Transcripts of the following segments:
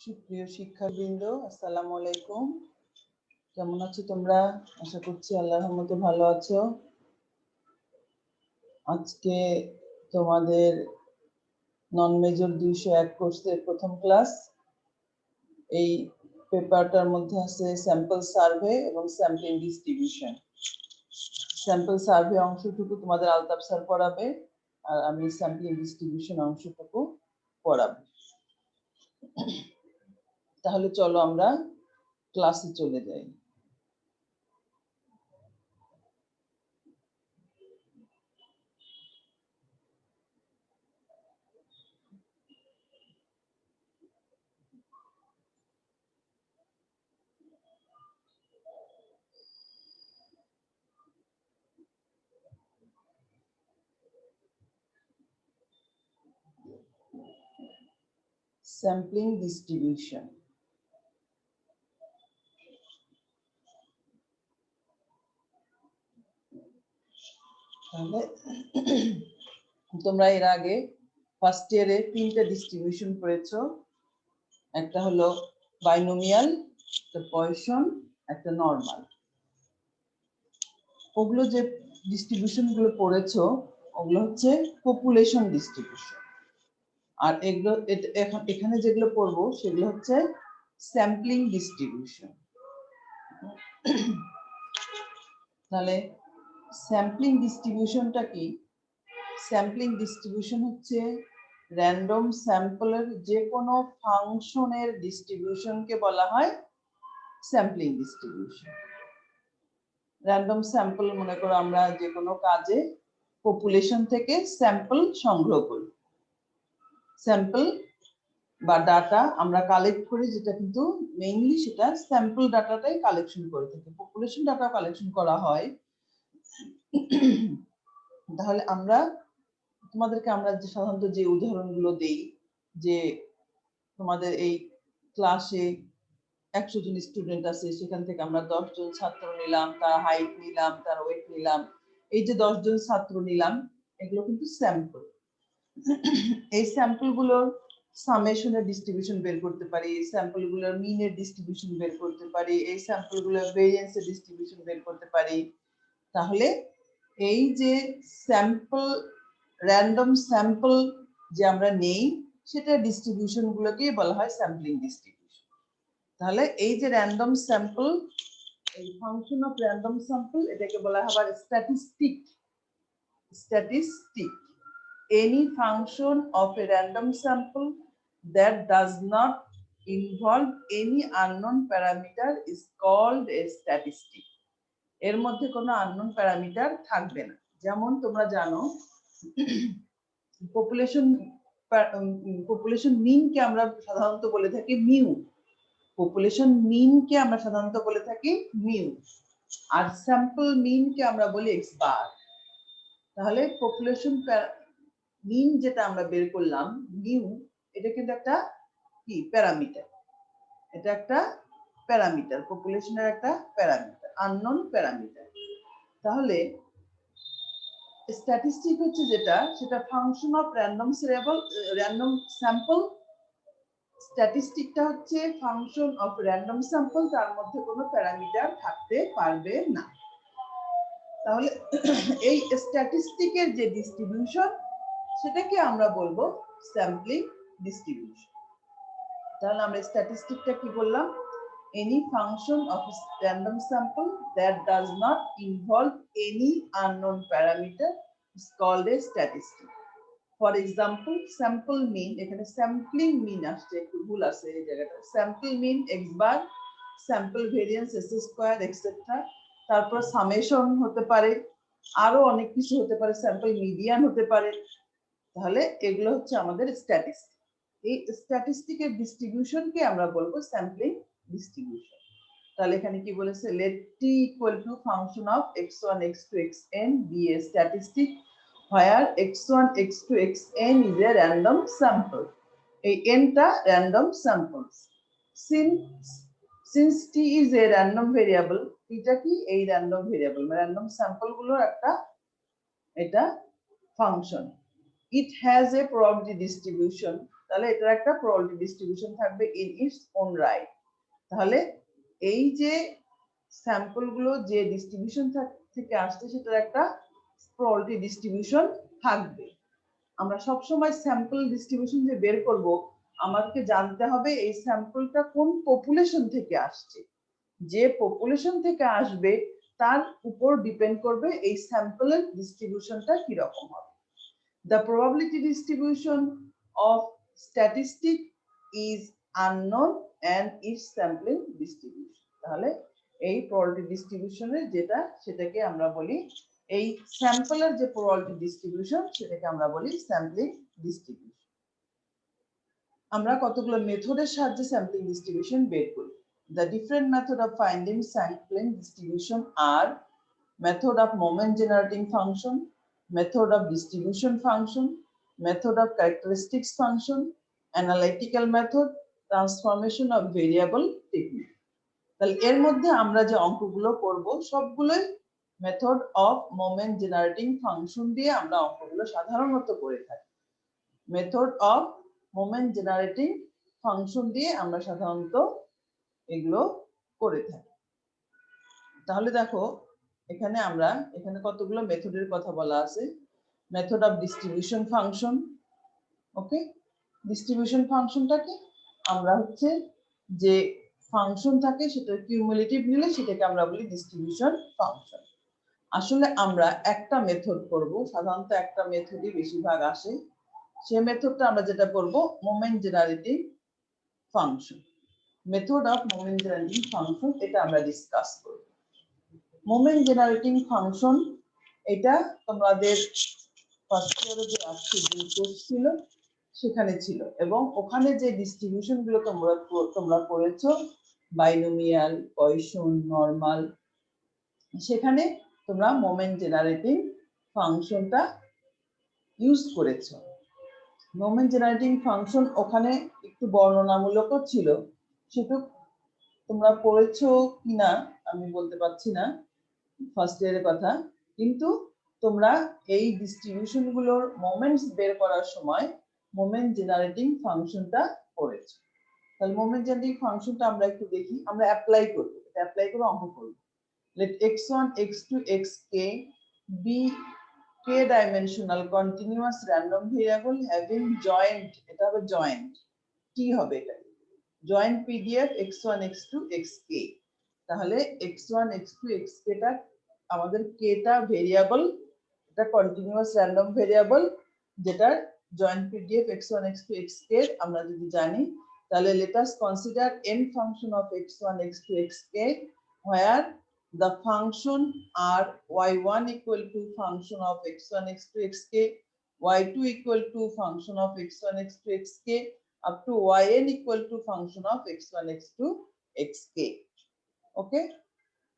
সুপ্রিয় শিক্ষাবৃন্দ, আসসালামু আলাইকুম। কেমন আছো তোমরা? আশা করছি আল্লাহর রহমতে ভালো আছো। আজকে তোমাদের নন মেজর 201 কোর্সের প্রথম ক্লাস। এই পেপারটার মধ্যে আছে স্যাম্পল সার্ভে এবং স্যাম্পলিং ডিস্ট্রিবিউশন। স্যাম্পল সার্ভে অংশটুকু তোমাদের আলতাফ স্যার পড়াবে, আর আমি স্যাম্পলিং ডিস্ট্রিবিউশন অংশটুকু পড়াবো। তাহলে চলো আমরা ক্লাসে চলে যাই। Sampling distribution. তাহলে তোমরা এর আগে ফার্স্ট ইয়ারে 3টা ডিস্ট্রিবিউশন পড়েছো। একটা হলো বাইনোমিয়াল, একটা পয়সন, একটা নরমাল। ওগুলো যে ডিস্ট্রিবিউশন গুলো পড়েছো ওগুলো হচ্ছে পপুলেশন ডিস্ট্রিবিউশন, আর এগুলো এখানে যেগুলো পড়বো সেগুলো হচ্ছে স্যাম্পলিং ডিস্ট্রিবিউশন। তাহলে স্যাম্পলিং ডিস্ট্রিবিউশনটা কি? স্যাম্পলিং ডিস্ট্রিবিউশন হচ্ছে র্যান্ডম স্যাম্পলের যে কোনো ফাংশনের ডিস্ট্রিবিউশনকে বলা হয় স্যাম্পলিং ডিস্ট্রিবিউশন। র্যান্ডম স্যাম্পল মনে করো আমরা যে কোনো কাজে পপুলেশন থেকে স্যাম্পল সংগ্রহ করি। স্যাম্পল বা ডাটা আমরা কালেক্ট করি, যেটা কিন্তু মেইনলি সেটা স্যাম্পল ডাটাটাই কালেকশন করে থাকি। পপুলেশন ডাটা কালেকশন করা হয়। তাহলে তোমাদেরকে আমরা যে সাধারণত যে উদাহরণগুলো দেই, যে তোমাদের এই ক্লাসে 100 জন স্টুডেন্ট আছে, সেখান থেকে আমরা 10 জন ছাত্র নিলাম, তার হাইট নিলাম, তার ওয়েট নিলাম। এই যে 10 জন ছাত্র নিলাম, এগুলো কিন্তু স্যাম্পল। এই স্যাম্পল গুলোর সামেশনের ডিস্ট্রিবিউশন বের করতে পারি, এই স্যাম্পল গুলোর মিনের ডিস্ট্রিবিউশন বের করতে পারি, এই স্যাম্পল গুলোর ভেরিয়েন্সের ডিস্ট্রিবিউশন বের করতে পারি। তাহলে এই যে স্যাম্পল, র্যান্ডম স্যাম্পল যে আমরা নেই, সেটা ডিস্ট্রিবিউশন গুলোকে বলা হয় স্যাম্পলিং ডিস্ট্রিবিউশন। তাহলে এই যে র্যান্ডম স্যাম্পল, এই ফাংশন অফ র্যান্ডম স্যাম্পল, এটাকে বলা হয় আবার statistic. Statistic, any function of a random sample that does not involve any unknown parameter is called a statistic. এর মধ্যে কোনো আননোন প্যারামিটার থাকবে না। যেমন তোমরা জানো পপুলেশন মিন কে আমরা সাধারণত বলে থাকি মিউ। পপুলেশন মিন কে আমরা সাধারণত বলে থাকি মিউ, আর স্যাম্পল মিন কে আমরা বলি এক্স বার। তাহলে পপুলেশন মিন যেটা আমরা বের করলাম মিউ, এটা কিন্তু একটা কি প্যারামিটার। এটা একটা প্যারামিটার, পপুলেশনের একটা প্যারামিটার, আননোন প্যারামিটার। তাহলে স্ট্যাটিস্টিক হচ্ছে যেটা, সেটা ফাংশন অফ র্যান্ডম স্যাম্পল। স্ট্যাটিস্টিকটা হচ্ছে ফাংশন অফ র্যান্ডম স্যাম্পল, তার মধ্যে কোনো প্যারামিটার থাকতে পারবে না। তাহলে এই স্ট্যাটিস্টিকের যে ডিস্ট্রিবিউশন, সেটাকে আমরা বলবো স্যাম্পলিং ডিস্ট্রিবিউশন। তাহলে আমরা স্ট্যাটিস্টিকটা কি বললাম? any function of a random sample that does not involve any unknown parameter is called a statistic. For example, sample mean, এখানে sampling mean আসছে, একটু ভুল আছে এই জায়গাটা। sample mean x bar, sample variance s square etc. তারপর summation হতে পারে, আরো অনেক কিছু হতে পারে, স্যাম্পল মিডিয়ান হতে পারে। তাহলে এগুলো হচ্ছে আমাদের স্ট্যাটিস্টিক। এই স্ট্যাটিস্টিকের ডিস্ট্রিবিউশনকে আমরা বলবো স্যাম্পলিং ডিস্ট্রিবিউশন। তাহলে এখানে কি বলেছে, let t equal to function of x1 x2 xn be a statistic where x1 x2 xn is a random sample. এই n টা random samples. Since t is a random variable, এটা কি এই random variable, random sample গুলোর একটা এটা function. It has a probability distribution, তাহলে এটার একটা প্রবাবিলিটি ডিস্ট্রিবিউশন থাকবে ইন ইটস ওন রাইট। তাহলে এই যে স্যাম্পল গুলো যে ডিস্ট্রিবিউশন থেকে আসছে সেটার একটা প্রবাবিলিটি ডিস্ট্রিবিউশন থাকবে। আমরা সব সময় স্যাম্পল ডিস্ট্রিবিউশন যে বের করব, আমাদেরকে জানতে হবে এই স্যাম্পলটা কোন পপুলেশন থেকে আসছে। যে পপুলেশন থেকে আসবে তার উপর ডিপেন্ড করবে এই স্যাম্পলের ডিস্ট্রিবিউশনটা কি রকম হবে। The probability distribution of statistic is unknown and its sampling distribution. তাহলে এই probability ডিস্ট্রিবিউশনের যেটা সেটাকে আমরা বলি, এই স্যাম্পলের যে probability ডিস্ট্রিবিউশন সেটাকে আমরা বলি স্যাম্পলিং ডিস্ট্রিবিউশন। আমরা কতগুলো মেথডের সাহায্যে স্যাম্পলিং ডিস্ট্রিবিউশন বের করি। The different method of finding sampling distribution are method of moment generating function, method of distribution function, method of characteristics function, analytical method, transformation of variable technique. তাহলে এর মধ্যে আমরা যে অঙ্কগুলো করব সবগুলোই method of moment generating function দিয়ে আমরা অঙ্কগুলো সাধারণত করে থাকি। Method of moment generating function দিয়ে আমরা সাধারণত এগুলো করে থাকি। তাহলে দেখো এখানে কতগুলো মেথডের কথা বলা আছে। Method of distribution function, okay. Distribution ফাংশনটাকে আমরা হচ্ছে যে ফাংশন থাকে সেটা কিউমুলেটিভ নিলে সেটাকে আমরা বলি ডিস্ট্রিবিউশন ফাংশন। আসলে আমরা একটা মেথড করব, সাধারণত একটা মেথডই বেশিরভাগ আসে। সেই মেথডটা আমরা যেটা করব moment generating function. Method of moment generating function এটা আমরা ডিসকাস করব। মোমেন্ট জেনারেটিং ফাংশন এটা তোমাদের ফার্স্ট ইয়ারে যে আজকে কোর্স ছিল সেখানে ছিল, এবং ওখানে যে ডিস্ট্রিবিউশন গুলো তোমরা করেছো বাইনোমিয়াল, পয়সন, নরমাল, সেখানে তোমরা মোমেন্ট জেনারেটিং ফাংশনটা ইউজ করেছো। মোমেন্ট জেনারেটিং ফাংশন ওখানে একটু বর্ণনামূলকও ছিল, সেটা তোমরা পড়েছো কিনা আমি বলতে পারছি না ফার্স্ট ইয়ারের কথা, কিন্তু তোমরা এই ডিস্ট্রিবিউশন গুলোর মোমেন্টস বের করার সময় মোমেন্ট জেনারেটিং ফাংশনটা পড়েছো। তাহলে মোমেন্ট জেনারেটিং ফাংশনটা আমরা একটু দেখি, আমরা অ্যাপ্লাই করব, এটা অ্যাপ্লাই করে অঙ্ক করব। let x1 x2 xk be k dimensional continuous random variable having joint, এটা হবে জয়েন্ট, t হবে এটা joint pdf x1 x2 xk। তাহলে x1 x2 xk টা আমাদের k টা ভেরিয়েবল, এটা কন্টিনিউয়াস র্যান্ডম ভেরিয়েবল যেটা joint pdf x1 x2 xk আমরা যদি জানি, তাহলে let us consider n function of x1 x2 xk where the function are y1 equal to function of x1 x2 xk, y2 equal to function of x1 x2 xk up to yn equal to function of x1 x2 xk. Okay,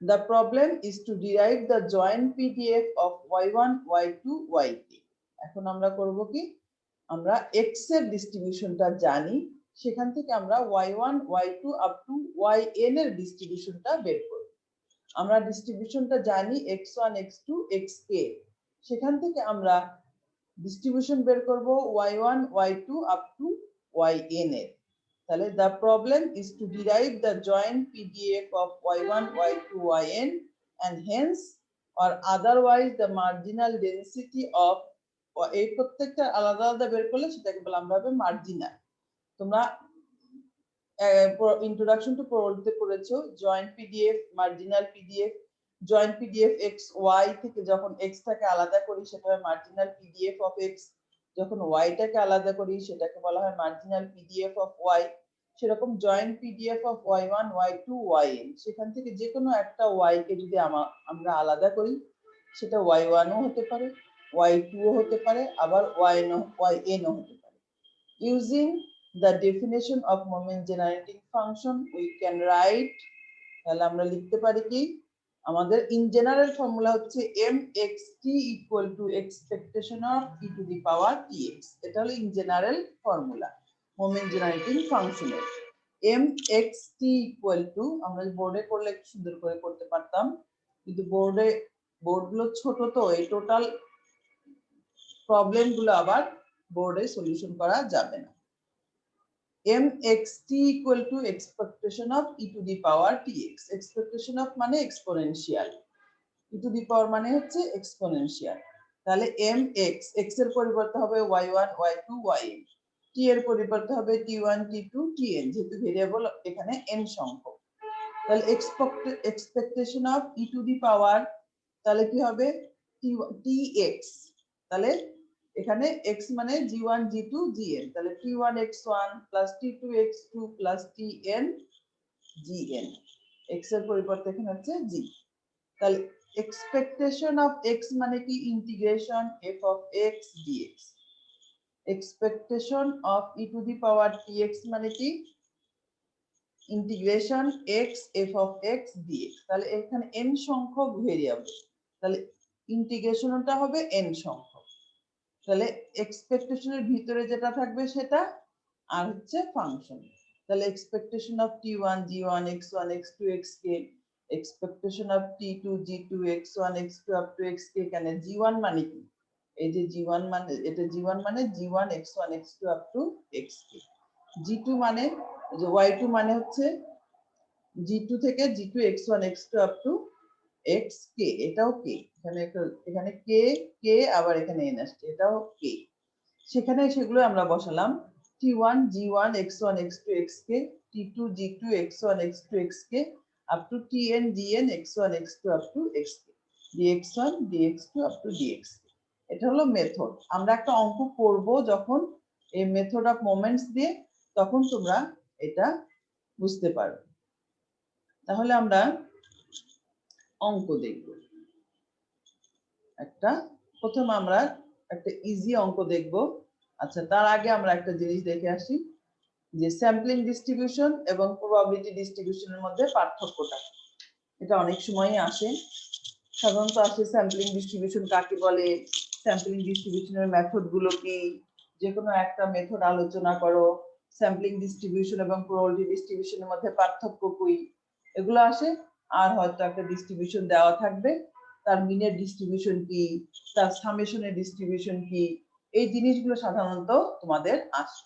the problem is to derive the joint pdf of y1 y2 yk. এখন আমরা করব কি, আমরা x এর ডিস্ট্রিবিউশনটা জানি, সেখান থেকে আমরা y1 y2 up to yn এর ডিস্ট্রিবিউশনটা বের করব। আমরা ডিস্ট্রিবিউশনটা জানি x1 x2 xk, সেখান থেকে আমরা ডিস্ট্রিবিউশন বের করব y1 y2 up to yn এর। তাহলে the problem is to derive the joint pdf of y1 y2 yn and hence or otherwise the marginal density of, এই প্রত্যেকটা আলাদা আলাদা বের করলে সেটাকে বলা আমরা হবে মার্জিনাল। তোমরা introduction to probability করেছো joint PDF, marginal PDF. Joint PDF x y থেকে যখন x টাকে আলাদা করি সেটা হয় মার্জিনাল পিডিএফ অফ x, যখন y টাকে আলাদা করি সেটাকে বলা হয় মার্জিনাল পিডিএফ অফ y। সেরকম joint PDF of y1 y2 yn, সেখান থেকে যে কোনো একটা y কে যদি আমরা আলাদা করি সেটা y1 ও হতে পারে, y2 ও হতে পারে, আবার yn ও হতে পারে। Using the definition of moment generating function we can write, তাহলে আমরা লিখতে পারি কি, আমাদের ইন জেনারেল ফর্মুলা হচ্ছে mxt equal to expectation of e to the power tx। এটা হলো in general formula moment generating ফাংশনের। mxt equal to, আমরা বোর্ডে করলে একটু সুন্দর করে করতে পারতাম, কিন্তু বোর্ডগুলো ছোট, তো এই টোটাল প্রবলেম গুলো আবার বোর্ডে সলিউশন করা যাবে না। mxt equal to expectation of e to the power tx, expectation of মানে exponential, e to the power মানে হচ্ছে এক্সপোনেনশিয়াল। তাহলে mx, x এর পরিবর্তে হবে y1 y2 yn, t এর পরিবর্তে হবে t1 t2 tn, যেহেতু ভেরিয়েবল এখানে n সংখ্যক। তাহলে expectation of e to the power, তাহলে কি হবে tx, তাহলে এখানে x মানে g1 g2 gn, তাহলে t1 x1 plus t2 x2 plus tn gn, x এর পরিবর্তে এখানে হচ্ছে g। তাহলে এক্সপেকটেশন অফ x মানে কি integration f of x dx, expectation of e to the power tx মানে কি integration x f of x dx। তাহলে এখানে n সংখ্যক ভেরিয়েবল, তাহলে ইন্টিগ্রেশনটা হবে n সংখ্যক। তাহলে এক্সপেকটেশনের ভিতরে যেটা থাকবে সেটা, আর হচ্ছে ফাংশন। তাহলে expectation of t1 g1 x1 x2 xk, expectation of t2 g2 x1 x2 up to xk, এখানে g1 মানে কি, এই যে g1 মানে, এটা g1 মানে g1 x1 x2 up to xk, g2 মানে যে y2 মানে হচ্ছে g2 থেকে g2 x1 x2 up to xk, এটাও k, এখানে k k আবার এখানে n আসছে, এটাও k। সেখানে সেগুলো আমরা বসালাম t1 g1 x1 x2 xk, t2 g2 x1 x2 xk up to tn gn x1 x2 up to xk, dx1 dx2 up to dxk। এটা হলো মেথড। আমরা একটা অঙ্ক করব যখন এই মেথড অফ মোমেন্টস দিয়ে, তখন তোমরা এটা বুঝতে পারবে। তাহলে আমরা অঙ্ক দেখব একটা, প্রথম আমরা একটা ইজি অঙ্ক দেখব। আচ্ছা, তার আগে আমরা একটা জিনিস দেখে আসি যে স্যাম্পলিং ডিস্ট্রিবিউশন এবং প্রবাবিলিটি ডিস্ট্রিবিউশনের মধ্যে পার্থক্যটা। এটা অনেক সময়ই আসে, সাধারণত আসে স্যাম্পলিং ডিস্ট্রিবিউশন কাকে বলে, স্যাম্পলিং ডিস্ট্রিবিউশনের মেথড গুলো কি, যে কোনো একটা মেথড আলোচনা করো, স্যাম্পলিং ডিস্ট্রিবিউশন এবং প্রবাবিলিটি ডিস্ট্রিবিউশনের মধ্যে পার্থক্য কি, এগুলো আসে। আর হয়তো একটা ডিস্ট্রিবিউশন দেওয়া থাকবে, তার মিনের ডিস্ট্রিবিউশন কি, তার সামেশনের ডিস্ট্রিবিউশন কি, এই জিনিসগুলো সাধারণত তোমাদের আসে।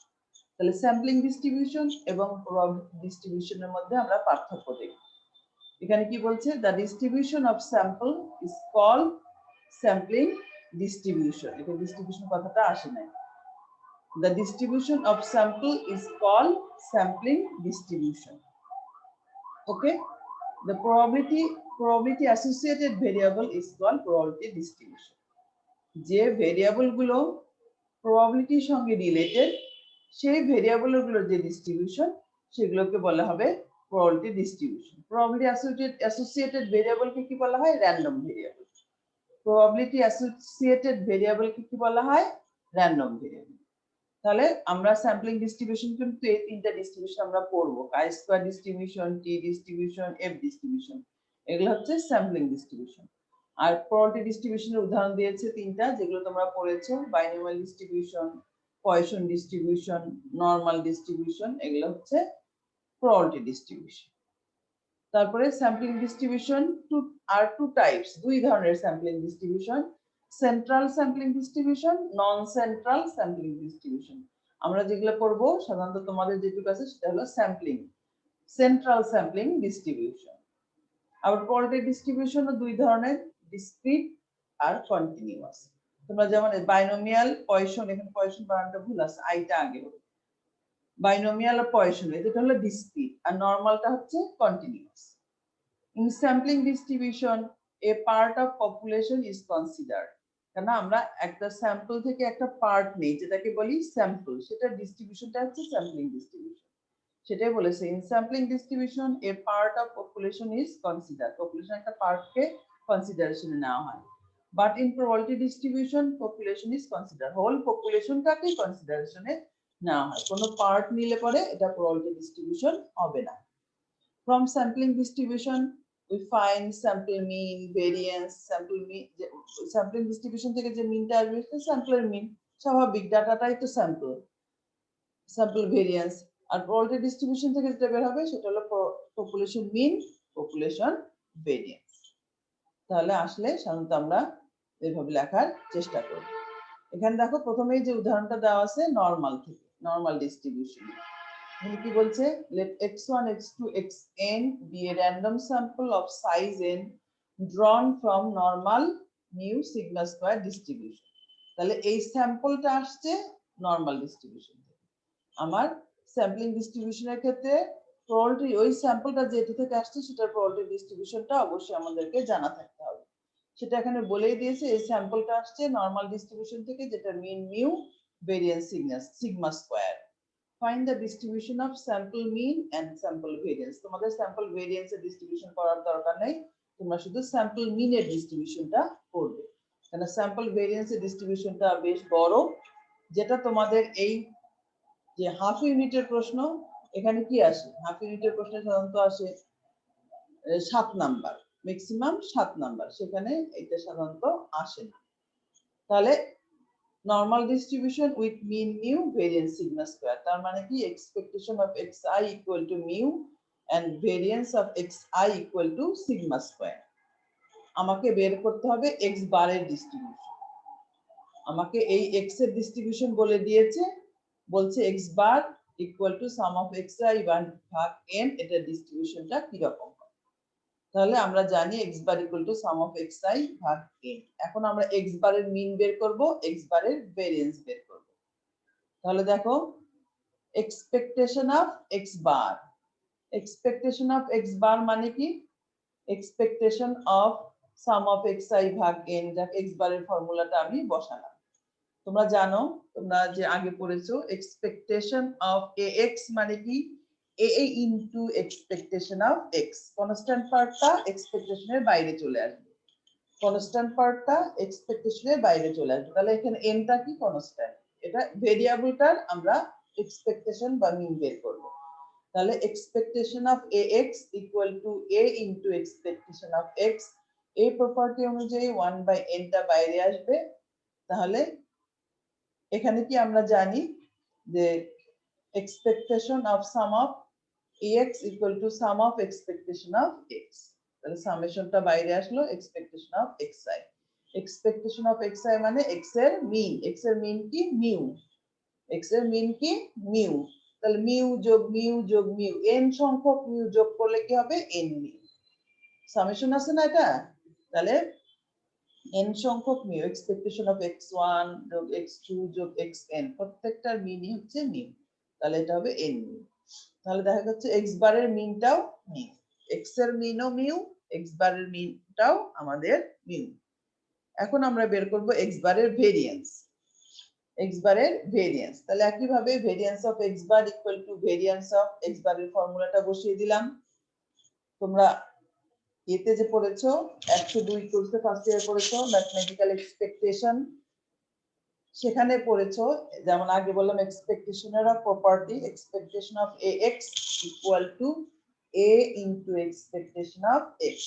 তাহলে স্যাম্পলিং ডিস্ট্রিবিউশন এবং প্রবাবিলিটি ডিস্ট্রিবিউশনের মধ্যে আমরা পার্থক্য দেখব। এখানে কি বলছে, the distribution of sample is called sampling distribution, এখানে ডিস্ট্রিবিউশন কথাটা আসে না। The distribution of sample is called sampling distribution. Okay, the probability associated variable is called probability distribution। যে ভেরিয়েবল গুলো প্রবাবিলিটির সঙ্গে রিলেটেড, সেই ভেরিয়েবল গুলোর যে ডিস্ট্রিবিউশন, সেগুলোকে বলা হবে probability distribution। probability associated variable কে কি বলা হয়, random variable। probability associated variable কে কি বলা হয়, random variable। তাহলে আমরা স্যাম্পলিং ডিস্ট্রিবিউশন কিন্তু এই তিনটা ডিস্ট্রিবিউশন আমরা পড়বো, chi square distribution, T distribution, F distribution, এগুলো হচ্ছে স্যাম্পলিং ডিস্ট্রিবিউশন। আর প্রবাবিলিটি ডিস্ট্রিবিউশনের উদাহরণ দিয়েছে তিনটা, যেগুলো তোমরা পড়েছো, binomial distribution, Poisson distribution, normal distribution, এগুলো হচ্ছে প্রবাবিলিটি ডিস্ট্রিবিউশন। তারপরে স্যাম্পলিং ডিস্ট্রিবিউশন টু টাইপস, দুই ধরনের sampling distribution, central sampling distribution, non central sampling distribution. আমরা যেগুলো করব সাধারণত তোমাদের যেটুকু আছে সেটা হলো স্যাম্পলিং, সেন্ট্রাল স্যাম্পলিং ডিস্ট্রিবিউশন। আবার প্রবাবিলিটি ডিস্ট্রিবিউশনও দুই ধরনের, ডিসক্রিট আর কন্টিনিউয়াস। তোমরা যেমন বাইনোমিয়াল, পয়সন, এখানে পয়সন বানানটা ভুল আছে, আইটা আগে হবে, বাইনোমিয়াল আর পয়সন, এটা হলো ডিসক্রিট, আর নরমালটা হচ্ছে continuous. In sampling distribution, a part of population is considered। কেন আমরা একটা স্যাম্পল থেকে একটা পার্ট নেই, যেটাকে বলি স্যাম্পল, সেটা ডিস্ট্রিবিউশনটা হচ্ছে স্যাম্পলিং ডিস্ট্রিবিউশন। সেটাই বলেছে, in sampling distribution a part of population is consider, population একটা পার্টকে কনসিডারেশনে নেওয়া হয়। But in probability distribution population is consider, whole পপুলেশনটাকেই কনসিডারেশনে নেওয়া হয়, কোনো পার্ট নিলে পরে এটা প্রবাবিলিটি ডিস্ট্রিবিউশন হবে না। From sampling distribution we find sample mean, variance, sampling distribution থেকে যে মিনটা আসবে সেটা স্যাম্পলের মিন, স্বাভাবিক, ডাটাটাই তো স্যাম্পল, স্যাম্পল ভেরিয়েন্স। আর প্রবাবিলিটি ডিস্ট্রিবিউশন থেকে যেটা বের হবে সেটা হলো পপুলেশন মিন, পপুলেশন ভেরিয়েন্স। তাহলে আসলে সাধারণত আমরা এইভাবে লেখার চেষ্টা করব। এখানে দেখো প্রথমেই যে উদাহরণটা দেওয়া আছে নরমাল থেকে, নরমাল ডিস্ট্রিবিউশন। এখানে কি বলছে, let x1 x2 xn be a random sample of size n drawn from normal mu sigma square distribution। তাহলে এই স্যাম্পলটা আসছে নরমাল ডিস্ট্রিবিউশন থেকে। আমার স্যাম্পলিং ডিস্ট্রিবিউশনের ক্ষেত্রে প্রবাবিলিটি, ওই স্যাম্পলটা যেটা থেকে আসছে সেটার প্রবাবিলিটি ডিস্ট্রিবিউশনটা অবশ্যই আমাদেরকে জানা থাকতে হবে। সেটা এখানে বলেই দিয়েছে, এই স্যাম্পলটা আসছে নরমাল ডিস্ট্রিবিউশন থেকে, যেটা mean mu variance sigma square. Find the distribution of sample mean and sample variance. তোমাদের স্যাম্পল ভেরিয়েন্সের ডিস্ট্রিবিউশন করার দরকার নেই, তোমরা শুধু স্যাম্পল মিনের ডিস্ট্রিবিউশনটা করবে, কারণ স্যাম্পল ভেরিয়েন্সের ডিস্ট্রিবিউশনটা বেশ বড়। যেটা তোমাদের এই যে হাফ ইউনিটের প্রশ্ন, এখানে কি আসে, হাফ ইউনিটের প্রশ্নে সাধারণত আসে 7 নাম্বার, ম্যাক্সিমাম 7 নাম্বার, সেখানে এটা সাধারণত আসে না। তাহলে normal distribution with mean mu variance sigma square, তার মানে কি expectation of xi equal to mu and variance of xi equal to sigma square. আমাকে বের করতে হবে x বারের ডিস্ট্রিবিউশন। আমাকে এই x এর ডিস্ট্রিবিউশন বলে দিয়েছে, বলছে x bar equal to sum of xi ভাগ n, এটার ডিস্ট্রিবিউশনটা কি রকম। তাহলে আমরা জানি x bar equal to sum of xi ভাগ n। এখন আমরা x বারের মিন বের করব, x বারের ভেরিয়েন্স বের করব। তাহলে দেখো, expectation of x bar, expectation of x বার মানে কি, expectation of some of xi ভাগ n, যাক x বারের ফর্মুলাটা আমি বসালাম। তোমরা জানো, তোমরা যে আগে পড়েছো, এক্সপেকটেশন অফ ax মানে কি, a into expectation of x। Constant পার্টটা এক্সপেকটেশনের বাইরে চলে আসবে, কনস্ট্যান্ট পার্টটা এক্সপেকটেশনের বাইরে চলে আসবে। তাহলে এখানে n টা কি, কনস্ট্যান্ট, এটা ভেরিয়েবলটার আমরা এক্সপেকটেশন বা মিন বের করব। তাহলে expectation of ax equal to a into expectation of x, এই প্রপার্টি অনুযায়ী 1/n টা বাইরে আসবে। তাহলে এখানে কি আমরা জানি যে expectation of sum of ax equal to sum of expectation of x, তাহলে সামেশনটা বাইরে আসলো expectation of xi। expectation of xi মানে x এর মিন, x এর মিন কি মিউ, x এর মিন কি মিউ। তাহলে মিউ যোগ মিউ যোগ মিউ, n সংখ্যক মিউ যোগ করলে কি হবে, n মিউ। সামেশন আছে না এটা, তাহলে n সংখ্যক মিউ, এক্সপেকটেশন অফ x1 যোগ x2 যোগ xn, প্রত্যেকটার মিনই হচ্ছে মিউ, তাহলে এটা হবে n মিউ। তাহলে দেখা যাচ্ছে x বারের মিনটাও মিউ, x এর মিনও মিউ, x বারের মিনটাও আমাদের মিউ। এখন আমরা বের করব x বারের ভেরিয়েন্স, x বারের ভেরিয়েন্স। তাহলে একই ভাবে variance of x bar equal to variance of x বারের ফর্মুলাটা বসিয়ে দিলাম। তোমরা এতে যে পড়েছো 102 কোর্সে ফার্স্ট ইয়ার পড়েছো ম্যাথমেটিক্যাল এক্সপেকটেশন, সেখানে পড়েছো, যেমন আগে বললাম এক্সপেকটেশনের of property, expectation of ax equal to a into expectation of x,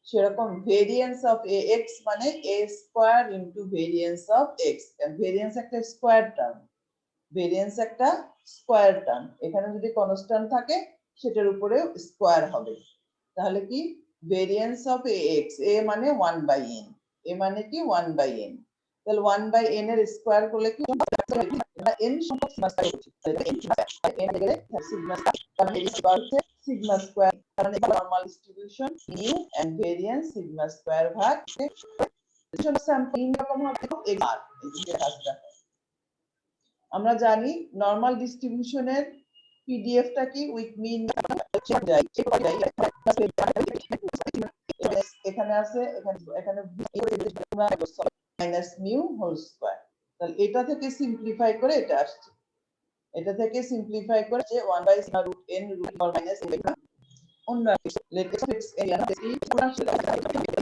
সেরকম ভেরিয়েন্স অফ ax মানে a square into variance of x। Variance একটা স্কয়ার টার্ম, ভেরিয়েন্স একটা স্কয়ার টার্ম, এখানে যদি কনস্ট্যান্ট থাকে সেটার উপরে স্কয়ার হবে। তাহলে কি ভেরিয়েন্স অফ ax, a মানে 1/n, a মানে কি 1/n, তাহলে 1/n এর স্কয়ার করলে কি n সংখ্যক সিগমা স্কয়ার, মানে normal distribution mu and variance sigma square ভাগ স্যাম্পলিং রকম হবে এবার। আমরা জানি নরমাল ডিস্ট্রিবিউশনের পিডিএফটা কি, উইথ মিন এখানে আছে, এখানে মাইনাস মিউ হোল স্কয়ার। তাহলে এটা থেকে সিম্পলিফাই করে এটা আসছে, এটা থেকে সিম্পলিফাই করে যে 1/√n √n অন্য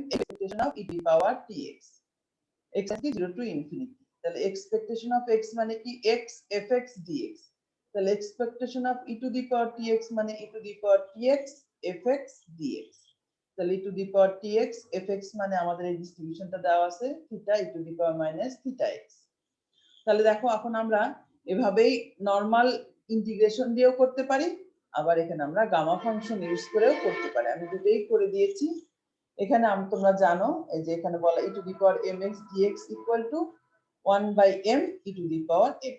expectation of e to the power tx, x কি 0 to infinity। তাহলে expectation of x মানে কি x fx dx, তাহলে expectation of e to the power tx মানে e to the power tx fx dx। তাহলে e to the power tx fx মানে আমাদের এই ডিস্ট্রিবিউশনটা দেওয়া আছে theta e to the power minus theta x। তাহলে দেখো এখন আমরা এভাবেই নরমাল ইন্টিগ্রেশন দিয়েও করতে পারি, আবার এখানে আমরা গামা ফাংশন ইউজ করেও করতে পারি। আমি দুটোই করে দিয়েছি। এখানে তোমরা জানো এই যে এখানে বলা e to the power mx dx equal to 1/m e to the power x।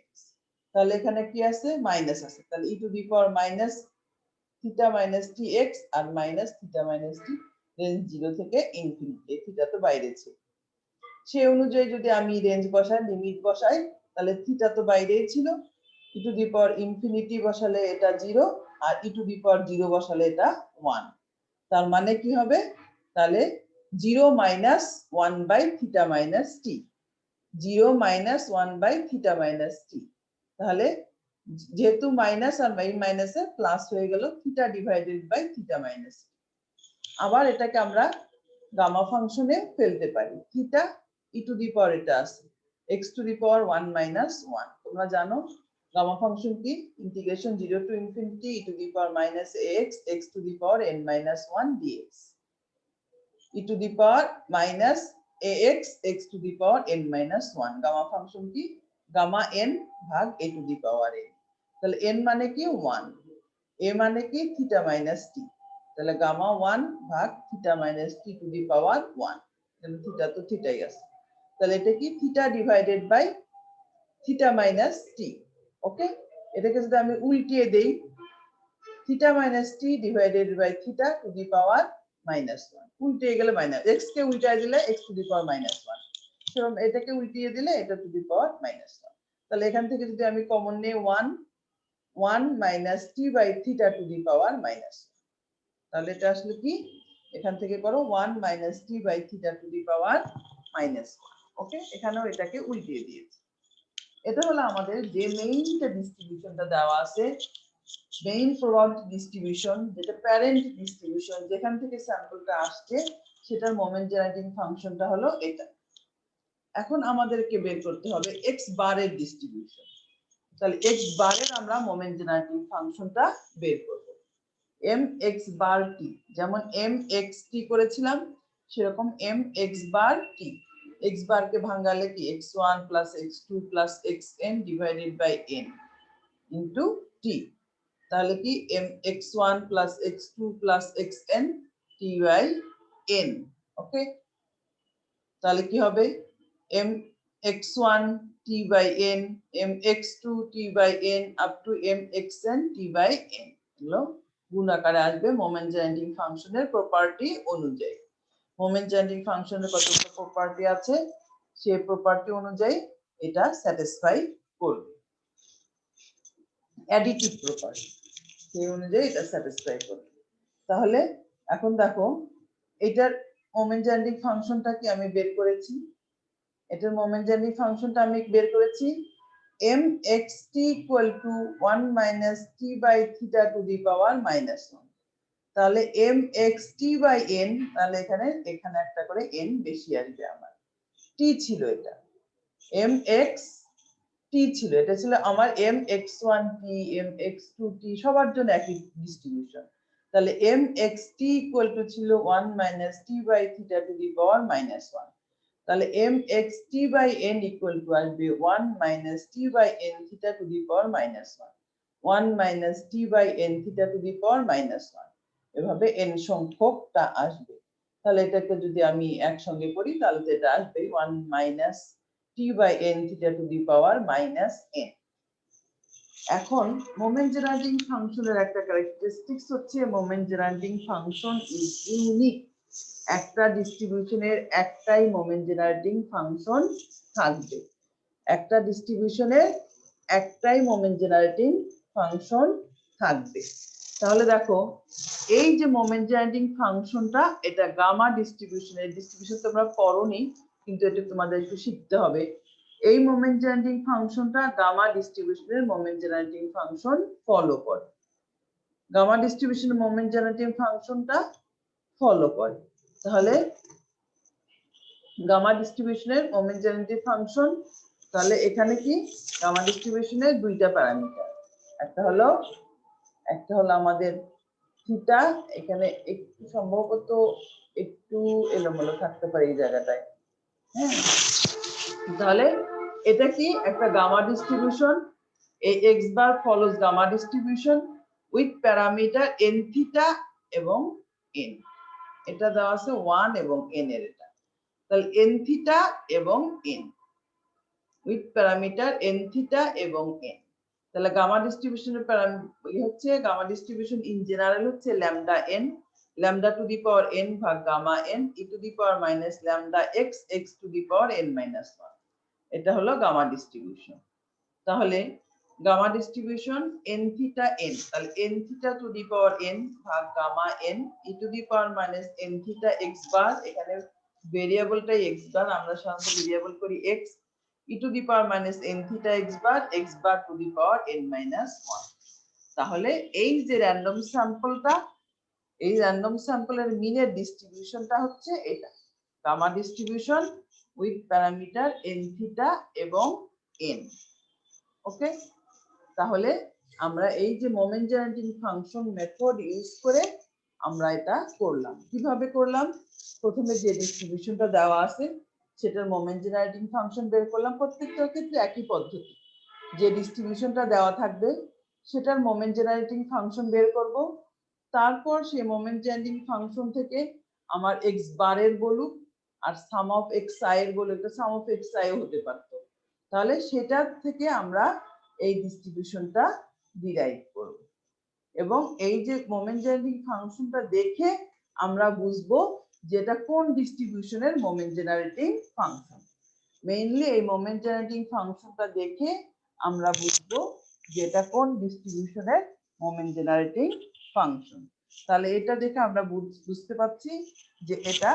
তাহলে এখানে কি আছে, মাইনাস আছে, তাহলে e to the power minus theta minus t x আর minus theta minus t, range 0 থেকে ইনফিনিটি, থিটা তো বাইরে ছিল, সেই অনুযায়ী যদি আমি রেঞ্জ বসাই, লিমিট বসাই, তাহলে থিটা তো বাইরেই ছিল, ই টু দি পাওয়ার ইনফিনিটি বসালে এটা 0 আর ই টু দি পাওয়ার 0 বসালে এটা 1। তার মানে কি হবে, তাহলে 0 minus 1 by theta minus T, 0 minus 1 by theta minus T. তাহলে যেহেতু মাইনাস আর মাইনাসে প্লাস হয়ে গেল, theta divided by theta minus. আবার এটাকে আমরা গামা ফাংশনে ফেলতে পারি, থিটা ই টু দি পাওয়ার এটা আছে x to the power 1 minus 1। তোমরা জানো গামা ফাংশন কি, integration 0 to infinity e to the power minus ax x to the power n minus 1 dx, e to the power minus ax x to the power n minus 1। Gamma function কি, gamma n ভাগ a to the power n। তাহলে n মানে কি 1, a মানে কি theta minus T, তাহলে gamma 1 ভাগ theta minus T to the power 1, তাহলে থিটা তো থিটাই আছে, তাহলে এটা কি theta divided by theta minus T. Okay, এটাকে যদি আমি উল্টিয়ে দেই, theta minus T divided by theta to the power minus 1, উল্টিয়ে গেলে মাইনাস, x কে উল্টায় দিলে x to the power minus 1, সেরকম এটাকে উল্টিয়ে দিলে এটা টু দি পাওয়ার মাইনাস 1। তাহলে এখান থেকে যদি আমি কমন নেই 1 minus T by theta to the power minus, তাহলে এটা আসলে কি, এখান থেকে করো 1 minus T by theta to the power minus 1। Okay, এখানেও এটাকে উল্টিয়ে দিয়েছি। এটা হলো আমাদের যে মেইনটা ডিস্ট্রিবিউশনটা দেওয়া আছে, মেইন প্রোডাক্ট ডিস্ট্রিবিউশন, যেটা প্যারেন্ট ডিস্ট্রিবিউশন, যেখান থেকে স্যাম্পলটা আসছে সেটার মোমেন্ট জেনারেটিং ফাংশনটা হলো এটা। এখন আমাদেরকে বের করতে হবে এক্স বারের ডিস্ট্রিবিউশন। তাহলে এক্স বারের আমরা মোমেন্ট জেনারেটিং ফাংশনটা বের করব। এম এক্স বার টি, যেমন এম এক্স টি করেছিলাম সেরকম m x bar t, x bar কে ভাঙালে কি x1 plus x2 plus xn divided by n into t, তাহলে কি m x1 plus x2 plus xn t by n। Okay, তাহলে কি হবে m x1 t by n, m x2 t by n up to m xn t by n, এগুলো গুণ আকারে আসবে moment generating ফাংশনের প্রপার্টি অনুযায়ী। মোমেন্ট জেনারেটিং ফাংশনের কতগুলো প্রপার্টি আছে, সেই প্রপার্টি অনুযায়ী এটা স্যাটিসফাই করবে, অ্যাডিটিভ প্রপার্টি, সেই অনুযায়ী এটা স্যাটিসফাই করবে। তাহলে এখন দেখো এটার মোমেন্ট জেনারেটিং ফাংশনটা কি আমি বের করেছি, এটার মোমেন্ট জেনারেটিং ফাংশনটা আমি বের করেছি m x T equal to 1 minus T by theta to the power minus 1। তাহলে M x T by N, তাহলে এখানে একটা করে এন বেশি আসবে, আমার টি ছিল এটা, এম এক্স টি ছিল, এটা ছিল আমার M X one T, M X two T, সবার জন্য একই ডিস্ট্রিবিউশন। তাহলে M x T equal to ছিল 1 minus T by theta to the power minus 1। তাহলে M x T by N equal to আসবে 1 minus T by N theta to the power minus 1, 1 minus T by N theta to the power minus 1, এভাবে N সংখ্যকটা আসবে। তাহলে এটাকে যদি আমি একসঙ্গে করি তাহলে এটা আসবে 1 minus T by N theta to the power minus n. এখন মোমেন্ট জেনারেটিং ফাংশনের একটা ক্যারেক্টারিস্টিক্স হচ্ছে moment generating function is unique. একটা ডিস্ট্রিবিউশনের একটাই মোমেন্ট জেনারেটিং ফাংশন থাকবে, একটা ডিস্ট্রিবিউশনের একটাই মোমেন্ট জেনারেটিং ফাংশন থাকবে। তাহলে দেখো এই যে মোমেন্ট জেনারেটিং ফাংশনটা, এটা গামা ডিস্ট্রিবিউশনের ডিস্ট্রিবিউশন তোমরা পড়োনি, কিন্তু এটা তোমাদের একটু শিখতে হবে। এই মোমেন্ট জেনারেটিং ফাংশনটা গামা ডিস্ট্রিবিউশনের মোমেন্ট জেনারেটিং ফাংশন ফলো করে, গামা ডিস্ট্রিবিউশনের মোমেন্ট জেনারেটিং ফাংশনটা ফলো করে। তাহলে গামা ডিস্ট্রিবিউশনের মোমেন্ট জেনারেটিং ফাংশন, তাহলে এখানে কি গামা ডিস্ট্রিবিউশনের দুইটা প্যারামিটার, একটা হলো আমাদের থিটা, এখানে একটু সম্ভবত একটু এলোমেলো থাকতে পারে এই জায়গাটায়, হ্যাঁ, তাহলে এটা কি একটা গামা ডিস্ট্রিবিউশন, এই X bar follows gamma distribution with parameter N theta এবং এন, এটা দেওয়া আছে 1 এবং n এর, এটা তাহলে এন থিটা এবং N. With parameter N theta এবং এন। তাহলে গামা ডিস্ট্রিবিউশনের হচ্ছে গামা ডিস্ট্রিবিউশন ইন জেনারেল হচ্ছে lambda N, lambda to the power N ভাগ gamma N E to the power minus lambda X X to the power N minus one. এটা হলো gamma distribution. তাহলে gamma distribution N theta N, তাহলে N theta to the power N ভাগ gamma N E to the power minus N theta X bar, এখানে ভেরিয়েবলটাই X bar, আমরা সাধারণত variable করি X, E to the power minus N theta X bar to the power N minus one. তাহলে এই যে random স্যাম্পলটা, এই random স্যাম্পলের মিনের ডিস্ট্রিবিউশনটা হচ্ছে এটা, gamma distribution with parameter N theta এবং এন। ওকে, তাহলে আমরা এই যে moment generating function method use করে আমরা এটা করলাম। কিভাবে করলাম? প্রথমে যে ডিস্ট্রিবিউশনটা দেওয়া আছে সেটার মোমেন্ট জেনারেটিং ফাংশন বের করলাম। প্রত্যেকটার ক্ষেত্রে একই পদ্ধতি, যে ডিস্ট্রিবিউশনটা দেওয়া থাকবে সেটার মোমেন্ট জেনারেটিং ফাংশন বের করব, তারপর সেই মোমেন্ট জেনারেটিং ফাংশন থেকে আমার এক্স বারের বলুক আর সাম অফ এক্স আই এর বলুক, এটা সাম অফ এক্স আই হতে পারতো, তাহলে সেটার থেকে আমরা এই ডিস্ট্রিবিউশনটা ডিরাইভ করব। এবং এই যে মোমেন্ট জেনারেটিং ফাংশনটা দেখে আমরা বুঝবো যেটা কোন ডিস্ট্রিবিউশনের মোমেন্ট জেনারেটিং ফাংশন। মেইনলি এই মোমেন্ট জেনারেটিং ফাংশনটা দেখে আমরা বুঝবো যেটা কোন ডিস্ট্রিবিউশনের মোমেন্ট জেনারেটিং ফাংশন। তাহলে এটা দেখে আমরা বুঝতে পারছি যে এটা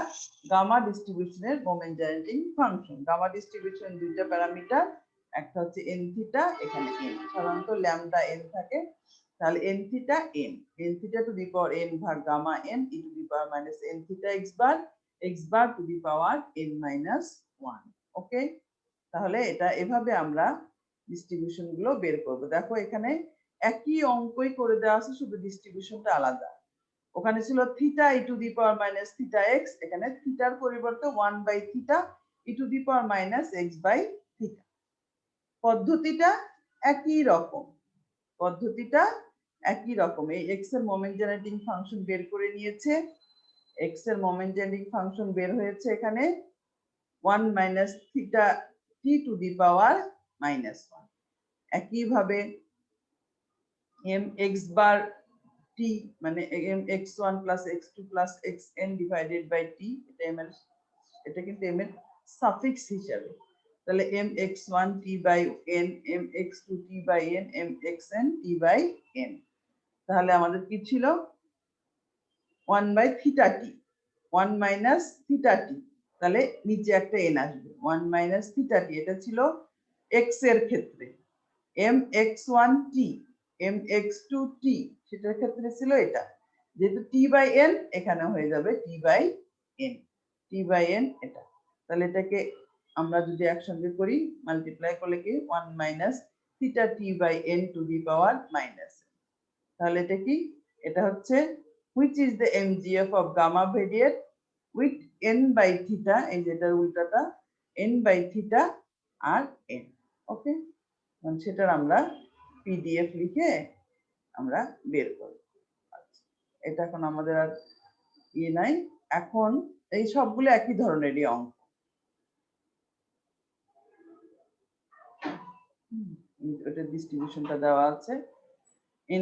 গামা ডিস্ট্রিবিউশনের moment generating function. Gamma distribution দুইটা প্যারামিটার, একটা হচ্ছে এন থিটা, এখানে এন, সাধারণত ল্যামডা এন থাকে, তাহলে N theta to the power N ভাগ gamma N E to the power minus N theta X bar to the power N minus one. Okay, তাহলে এটা এভাবে আমরা ডিস্ট্রিবিউশন গুলো বের করব। দেখো এখানে একই অঙ্কই করে দেওয়া আছে, শুধু ডিস্ট্রিবিউশনটা আলাদা। ওখানে ছিল theta e to the power minus theta x, এখানে থিটার পরিবর্তে 1 by theta e to the power minus x by theta. পদ্ধতিটা একই রকম, এই এক্স এর মোমেন্ট জেনারেটিং ফাংশন বের করে নিয়েছে, এক্স এর মোমেন্ট জেনারেটিং ফাংশন বের হয়েছে এখানে 1 minus theta T to the power minus 1। একইভাবে এম এক্স বার টি মানে M X one plus X two plus X N divided by T, এটা কিন্তু এম এর সাফিক্স হিসাবে, তাহলে M X one T by N, M X two T by N, M X N T by N. তাহলে আমাদের কি ছিল 1 by theta T, 1 minus theta T, তাহলে নিচে একটা এন আসবে 1 মাইনাস থিটা টি, এটা ছিল এক্স এর ক্ষেত্রে। M X one T, M X two T, সেটার ক্ষেত্রে ছিল এটা, যেহেতু টি বাই এন এখানে হয়ে যাবে টি বাই এন, এটা। তাহলে এটাকে আমরা যদি একসঙ্গে করি মাল্টিপ্লাই করলে কি 1 minus theta t by n to the power minus, তাহলে এটা কি, এটা হচ্ছে which is the MGF of gamma variate with n by theta, এই যেটার উল্টাটা n by theta R n। ওকে, সেটার আমরা পিডিএফ লিখে আমরা বের করব। এটা এখন আমাদের আর ইয়ে নাই, এখন এই সবগুলো একই ধরনেরই অঙ্ক। এটা ডিস্ট্রিবিউশনটা দেওয়া আছে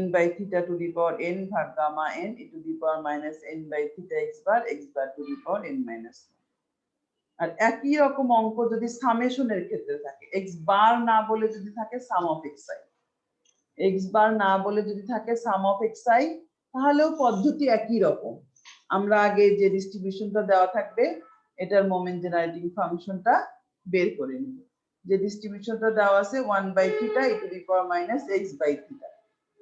n by theta to the power n ভাগ gamma n e to the power minus n by theta x bar to the power n minus 1। আর একই রকম অঙ্ক যদি সামেশনের ক্ষেত্রে থাকে, x বার না বলে যদি থাকে সাম অফ xi, x বার না বলে যদি থাকে সাম অফ xi, তাহলেও পদ্ধতি একই রকম। আমরা আগে যে ডিস্ট্রিবিউশনটা দেওয়া থাকবে এটার মোমেন্ট জেনারেটিং ফাংশনটা বের করে নিব। যে ডিস্ট্রিবিউশনটা দেওয়া আছে 1 by theta e to the power minus x by theta,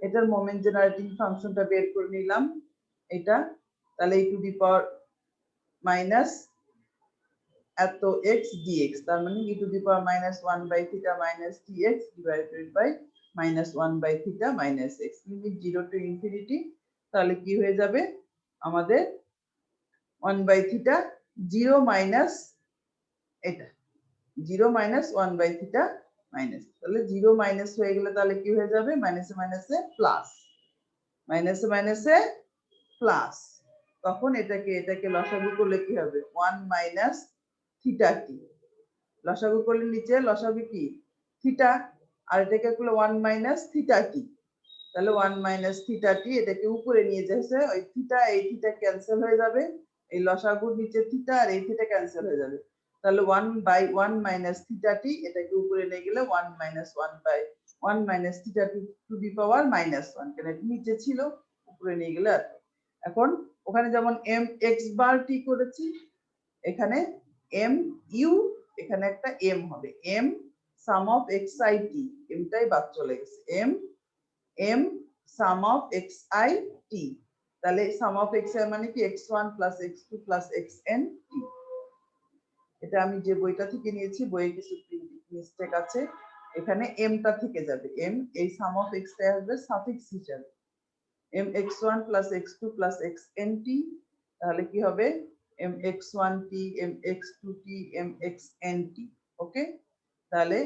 এটার মোমেন্ট জেনারেটিং ফাংশনটা বের করে নিলাম এটা, তাহলে e to the power minus এত x dx, তার মানে e to the power minus 1 by theta minus dx divided by minus 1 by theta minus x, limit 0 to infinity. তাহলে কি হয়ে যাবে আমাদের 1 বাই থিটা 0 মাইনাস এটা 0 মাইনাস 1 বাই থিটা মাইনাস, তাহলে 0 মাইনাস হয়ে গেলে তাহলে কি হয়ে যাবে মাইনাসে মাইনাসে প্লাস, মাইনাসে মাইনাসে প্লাস, তখন এটাকে লসাগু করলে কি হবে 1 মাইনাস থিটা টি, লসাগু করলে নিচে লসাগু কি থিটা, আর এটাকে করলে 1 মাইনাস থিটা টি, তাহলে 1 মাইনাস থিটা টি এটাকে উপরে নিয়ে যাচ্ছে, ওই থিটা এই থিটা ক্যান্সেল হয়ে যাবে, এই লসাগুর নিচে থিটা আর এই থিটা ক্যান্সেল হয়ে যাবে, তাহলে 1 বাই 1 মাইনাস থিটা টি এটাকে উপরে নিয়ে গেলে 1 minus 1 by 1 minus theta to the power minus 1, কেন এটা নিচে ছিল উপরে নিয়ে গেলে। আর এখন ওখানে যেমন এম এক্স বার টি করেছি, এখানে এম ইউ, এখানে একটা এম হবে, M sum of x I T, এমটাই বাদ চলে গেছে, M M sum of x I T, তাহলে সাম অফ এক্স আই মানে কি x1 plus x2 plus xn টি। এটা আমি যে বইটা থেকে নিয়েছি, বইয়ে কিছু মিস্টেক আছে, এখানে এমটা থেকে যাবে, এম এই সাম অফ এক্স আই আসবে সাফিক্স হিসাবে, m x1 plus x2 plus xn t, তাহলে কি হবে m x1 t, m x2 t, m xn t. Okay, তাহলে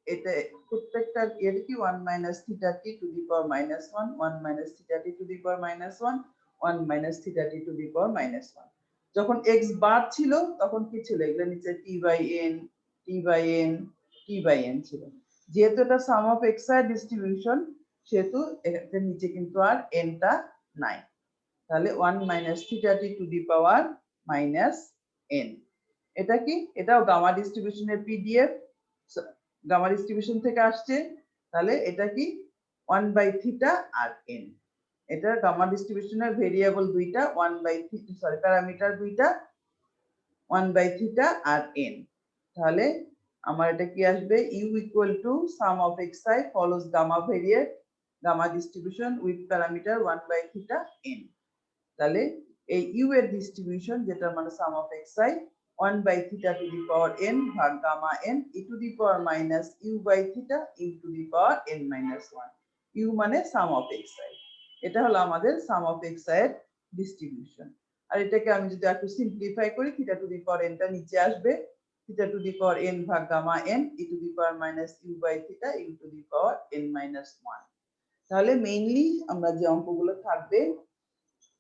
এটা প্রত্যেকটার এর কি 1 minus theta T to the power minus 1, 1 minus theta T to the power minus 1, 1 minus theta T to the power minus 1। যখন x বার ছিল তখন কি ছিল, এগুলো নিচে t by n, t by n, t by n ছিল, যেহেতু এটা sum of x i distribution সেহেতু এর নিচে কিন্তু আর n টা নাই, তাহলে 1 minus theta T to the power minus n। এটা কি, এটাও গামা ডিস্ট্রিবিউশনের পিডিএফ, গামা ডিস্ট্রিবিউশন থেকে আসছে, তাহলে এটা কি 1 বাই থিটা আর n, এটা গামা ডিস্ট্রিবিউশনের ভেরিয়েবল দুইটা 1 বাই থিটা, সরি প্যারামিটার দুইটা 1 বাই থিটা আর n, তাহলে আমার এটা কি আসবে u equal to sum of x I follows gamma variate gamma distribution with parameter 1 by theta n, তাহলে এই u এর ডিস্ট্রিবিউশন যেটা মানে sum of x I 1 by theta to the power n ভাগ gamma n e to the power minus u by theta e to the power n minus 1, u মানে sum of x I, এটা হলো আমাদের sum of x i এর distribution. আর এটাকে আমি যদি একটু সিম্পলিফাই করি, theta to the power n টা নিচে আসবে, theta to the power n ভাগ gamma n e to the power minus u by theta e to the power n minus 1। তাহলে মেইনলি আমরা যে অঙ্কগুলো থাকবে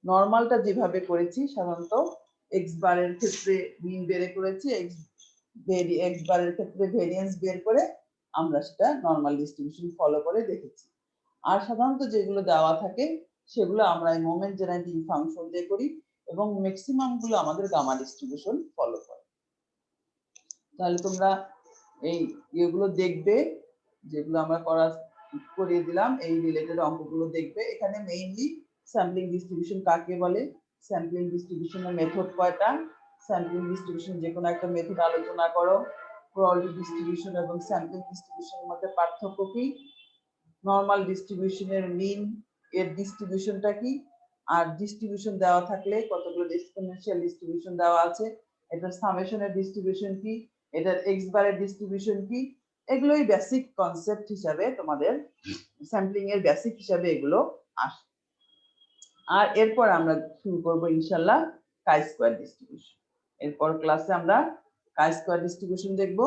নরমালটা যেভাবে করেছি, সাধারণত এক্স বারের ক্ষেত্রে মিন বের করেছি, এক্স বারের ক্ষেত্রে ভেরিয়েন্স বের করে আমরা সেটা নরমাল ডিস্ট্রিবিউশন ফলো করে দেখেছি। আর সাধারণত যেগুলো দেওয়া থাকে সেগুলো আমরা এই মোমেন্ট জেনারেটিং ফাংশন দিয়ে করি, এবং ম্যাক্সিমাম গুলো আমাদের গামা ডিস্ট্রিবিউশন ফলো করে। তাহলে তোমরা এই এগুলো দেখবে, যেগুলো আমরা করিয়ে দিলাম, এই রিলেটেড অঙ্কগুলো দেখবে। এখানে মেইনলি স্যাম্পলিং ডিস্ট্রিবিউশন কাকে বলে, স্যাম্পলিং ডিস্ট্রিবিউশনের মেথড কয়টা, স্যাম্পলিং ডিস্ট্রিবিউশন যে কোনো একটা মেথড আলোচনা করো, প্রবাবিলিটি ডিস্ট্রিবিউশন এবং স্যাম্পলিং ডিস্ট্রিবিউশনের মধ্যে পার্থক্য কি, নরমাল ডিস্ট্রিবিউশনের মিন এর ডিস্ট্রিবিউশনটা কি, আর ডিস্ট্রিবিউশন দেওয়া থাকলে কতগুলো এক্সপোনেনশিয়াল ডিস্ট্রিবিউশন দেওয়া আছে, এটার সামেশনের ডিস্ট্রিবিউশন কি, এটার এক্স বারের ডিস্ট্রিবিউশন কি, এগুলোই বেসিক কনসেপ্ট হিসাবে তোমাদের স্যাম্পলিং এর বেসিক হিসাবে এগুলো আসে। আর এরপর আমরা শুরু করব ইনশাআল্লাহ কাই স্কয়ার ডিস্ট্রিবিউশন, এরপর ক্লাসে আমরা কাই স্কয়ার ডিস্ট্রিবিউশন দেখব।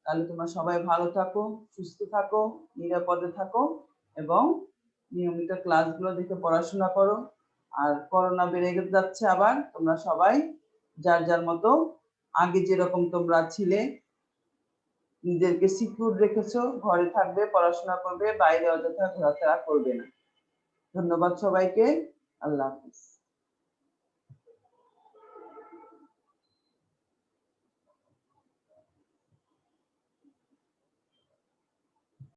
তাহলে তোমরা সবাই ভালো থাকো, সুস্থ থাকো, নিরাপদে থাকো এবং নিয়মিত ক্লাসগুলো দেখে পড়াশোনা করো। আর করোনা বেড়ে যাচ্ছে আবার, তোমরা সবাই যার যার মতো আগে যেরকম তোমরা ছিলে নিজেদেরকে সিকিউর রেখেছো, ঘরে থাকবে, পড়াশোনা করবে, বাইরে অযথা ঘোরাফেরা করবে না। ধন্যবাদ সবাইকে, আল্লাহ হাফেজ।